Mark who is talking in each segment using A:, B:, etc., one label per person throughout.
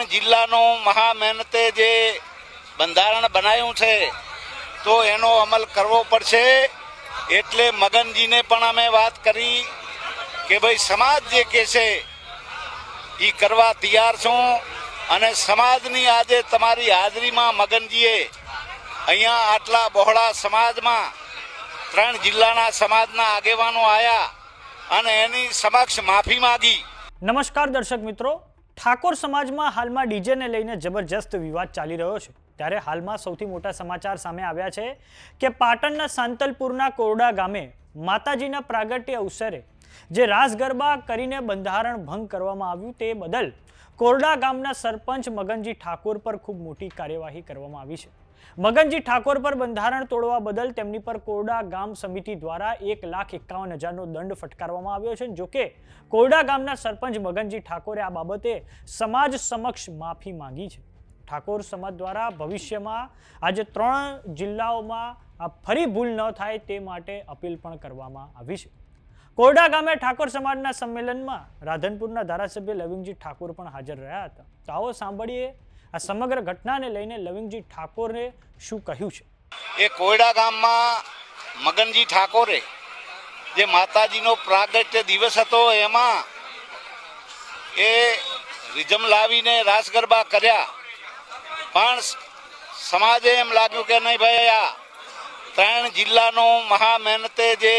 A: ત્રણ જિલ્લાનો મહા મહેનતે જે બંધારણ બનાવ્યું છે તો એનો અમલ કરવો પડશે. એટલે મગનજીને પણ અમે વાત કરી કે ભાઈ સમાજ જે કહેશે એ કરવા તૈયાર છું. અને સમાજની આજે તમારી હાજરીમાં મગનજીએ અહીંયા આટલા બહોળા સમાજમાં ત્રણ જિલ્લાના સમાજના આગેવાનો આવ્યા અને એની સમક્ષ માફી માંગી.
B: નમસ્કાર દર્શક મિત્રો, ઠાકોર સમાજમાં હાલમાં ડીજેને લઈને જબરજસ્ત વિવાદ ચાલી રહ્યો છે. ત્યારે હાલમાં સૌથી મોટા સમાચાર સામે આવ્યા છે કે પાટણના સાંતલપુરના કોરડા ગામે માતાજીના પ્રાગટ્ય અવસરે જે રાસ ગરબા કરીને બંધારણ ભંગ કરવામાં આવ્યું તે બદલ કોરડા ગામના સરપંચ મગનજી ઠાકોર પર ખૂબ મોટી કાર્યવાહી કરવામાં આવી છે. મગનજી ઠાકોર પર બંધારણ તોડવા બદલ તેમની પર કોરડા ગામ સમિતિ દ્વારા 1,51,000નો દંડ ફટકારવામાં આવ્યો છે. જોકે કોરડા ગામના સરપંચ મગનજી ઠાકોરે આ બાબતે સમાજ સમક્ષ માફી માંગી છે. ઠાકોર સમાજ દ્વારા ભવિષ્યમાં આજે 3 જિલ્લાઓમાં આ ફરી ભૂલ ન થાય તે માટે અપીલ પણ કરવામાં આવી છે. કોરડા ગામે ઠાકોર સમાજના સંમેલનમાં રાધનપુરના ધારાસભ્ય લવિંગજી ઠાકોર પણ હાજર રહ્યા હતા. તો આવો સાંભળીએ આ સમગ્ર ઘટનાને લઈને લવિંગજી ઠાકોરે શું કહ્યું છે.
A: એ કોરડા ગામમાં મગનજી ઠાકોરે જે માતાજીનો પ્રાગટ્ય દિવસ હતો એમાં એ રિઝમ લાવીને રાસ ગરબા કર્યા. પણ સમાજે એમ લાગ્યું કે નહીં ભાઈ, આ ત્રણ જિલ્લાનો મહા મહેનતે જે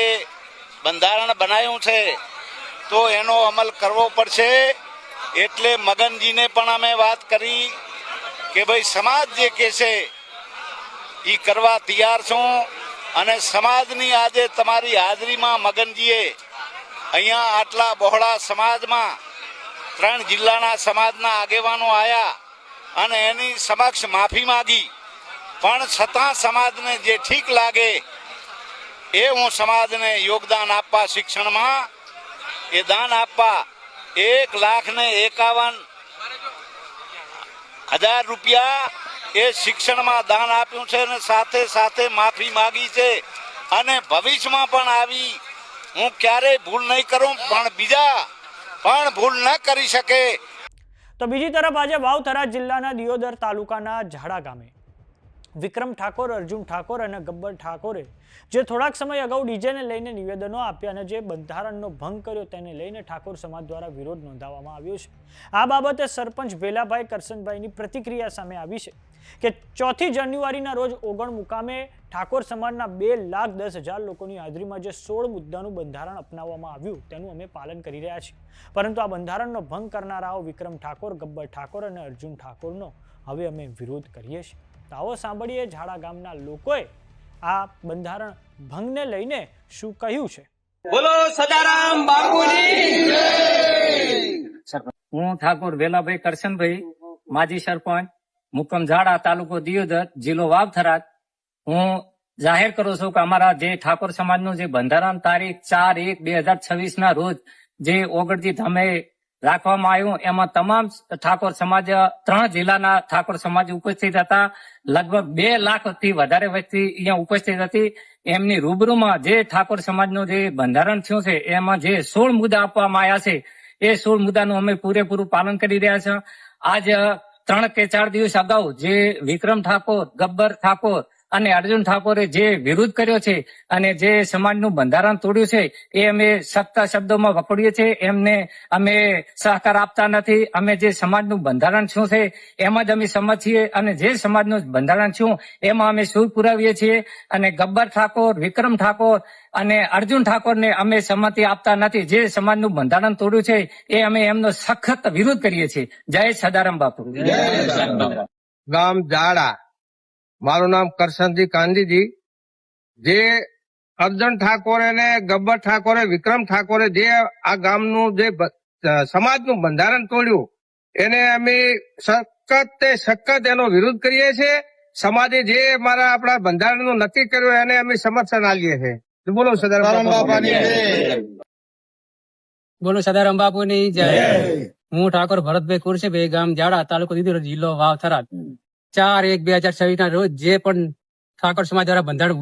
A: બંધારણ બનાવ્યું છે તો એનો અમલ કરવો પડશે. એટલે મગનજીને પણ અમે વાત કરી કે ભાઈ સમાજ જે કહેશે એ કરવા તૈયાર છું. અને સમાજની આજે તમારી હાજરીમાં મગનજીએ અહીંયા આટલા બહોળા સમાજમાં ત્રણ જિલ્લાના સમાજના આગેવાનો આવ્યા અને એની સમક્ષ માફી માંગી. પણ છતાં સમાજને જે ઠીક લાગે એ હું સમાજને યોગદાન આપવા, શિક્ષણમાં એ દાન આપવા 1,51,000 રૂપિયા એ શિક્ષણમાં દાન આપ્યું છે અને સાથે સાથે માફી માંગી છે. અને ભવિષ્યમાં પણ આવી હું ક્યારેય ભૂલ નહીં કરું, પણ બીજા પણ ભૂલ ન કરી શકે.
B: તો બીજી તરફ આજે વાવથરા જિલ્લાના દિયોદર તાલુકાના ઝાડા ગામે વિક્રમ ઠાકોર, અર્જુન ઠાકોર અને ગબ્બર ઠાકોરે જે થોડાક સમય અગાઉ ડીજેને લઈને નિવેદનો આપ્યા અને જે બંધારણનો ભંગ કર્યો તેને લઈને ઠાકોર સમાજ દ્વારા વિરોધ નોંધાવવામાં આવ્યો છે. આ બાબતે સરપંચ ભેલાભાઈ કરશનભાઈની પ્રતિક્રિયા સામે આવી છે કે 4 જાન્યુઆરીના રોજ ઓગણ મુકામે ઠાકોર સમાજના 2,10,000 લોકોની હાજરીમાં જે 16 મુદ્દાનું બંધારણ અપનાવવામાં આવ્યું તેનું અમે પાલન કરી રહ્યા છીએ. પરંતુ આ બંધારણનો ભંગ કરનારાઓ વિક્રમ ઠાકોર, ગબ્બર ઠાકોર અને અર્જુન ઠાકોરનો હવે અમે વિરોધ કરીએ છીએ. તો આવો સાંભળીએ ઝાડા ગામના લોકોએ આ બંધારણ ભંગને લઈને શું કહ્યું છે.
C: બોલો સદારામ બાપુની જય.
D: હું ઠાકોર વેલાભાઈ કરશનભાઈ, માજી સરપંચ, મુકમ ઝાડા, તાલુકો દિયોદર, જિલ્લો વાવથરા. હું જાહેર કરું છું કે અમારા જે ઠાકોર સમાજનું જે બંધારણ તારીખ 4/1/2026 ના રોજ જે ઓગળજી ધામે રાખવામાં આવ્યું એમાં તમામ ઠાકોર સમાજ 3 જિલ્લાના ઠાકોર સમાજ ઉપસ્થિત હતા. લગભગ 2 લાખથી વધારે વ્યક્તિ અહીંયા ઉપસ્થિત હતી. એમની રૂબરૂમાં જે ઠાકોર સમાજનું જે બંધારણ થયું છે એમાં જે 16 મુદ્દા આપવામાં આવ્યા છે એ 16 મુદ્દાનું અમે પૂરેપૂરું પાલન કરી રહ્યા છે. આજ 3 કે 4 દિવસ અગાઉ જે વિક્રમ ઠાકોર, ગબ્બર ઠાકોર અને અર્જુન ઠાકોરે જે વિરોધ કર્યો છે અને જે સમાજનું બંધારણ તોડ્યું છે એ અમે સખ્ત શબ્દોમાં વખોડીએ છીએ. એમને અમે સહકાર આપતા નથી. અમે જે સમાજનું બંધારણ શું છે એમાં જ અમે સમજ છીએ અને જે સમાજનું બંધારણ શું એમાં અમે સુર પુરાવીએ છીએ. અને ગબ્બર ઠાકોર, વિક્રમ ઠાકોર અને અર્જુન ઠાકોરને અમે સંમતિ આપતા નથી. જે સમાજનું બંધારણ તોડ્યું છે એ અમે એમનો સખત વિરોધ કરીએ છીએ. જય સદારામ બાપુ.
E: ગામ ઝાડા, મારું નામ કરશનજી કાંજીજી. જે અર્જુન ઠાકોરે ને ગબ્બર ઠાકોરે, વિક્રમ ઠાકોરે જે આ ગામનું જે સમાજનું બંધારણ તોડ્યું એને અમે સખત એનો વિરોધ કરીએ છીએ. સમાજે જે આપણા બંધારણનું નક્કી કર્યું એને અમે સમર્થન આપીએ છીએ. બોલો સદારામ બાપાની જય.
F: બોલો સદારામ બાપુની જય. હું ઠાકોર ભરતભાઈ કુરશીભાઈ, ગામ ઝાડા, તાલુકો દિયોદર, જિલ્લો વાવથરા. 4/1/2026 ના રોજ જે પણ ઠાકોર સમાજ દ્વારા બંધારણ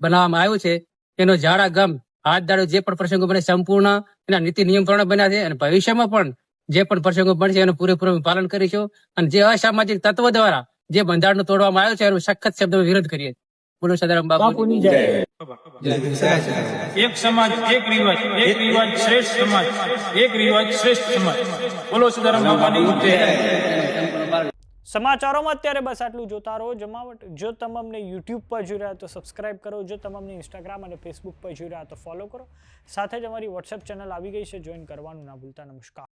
F: બનાવવામાં આવ્યું છે એનો ઝાડા ગામ હાથ દાડો જે પણ પ્રસંગો બને સંપૂર્ણ એના નીતિ નિયમ પ્રમાણે બન્યા છે. અને ભવિષ્યમાં પણ જે પણ પ્રસંગો બનશે એનું પૂરેપૂરું પાલન કરીશું અને જે અસામાજિક તત્વો દ્વારા જે બંધારણ તોડવામાં આવ્યું છે એનો સખત શબ્દમાં વિરોધ કરીએ. બોલો સદારામ બાપુની જય.
G: એક સમાજ એક રિવાજ શ્રેષ્ઠ સમાજ એક રિવાજ શ્રેષ્ઠ સમાજ. બોલો સદારામ બાપાની જય.
B: સમાચારોમાં અત્યારે બસ આટલું. જોતા રહો જમાવટ. જો તમે અમને યુટ્યુબ પર જોઈ રહ્યા તો સબસ્ક્રાઇબ કરો. જો તમે અમને ઇન્સ્ટાગ્રામ અને ફેસબુક પર જોઈ રહ્યા તો ફોલો કરો. સાથે જ અમારી વોટ્સએપ ચેનલ આવી ગઈ છે, જોઈન કરવાનું ના ભૂલતા. નમસ્કાર.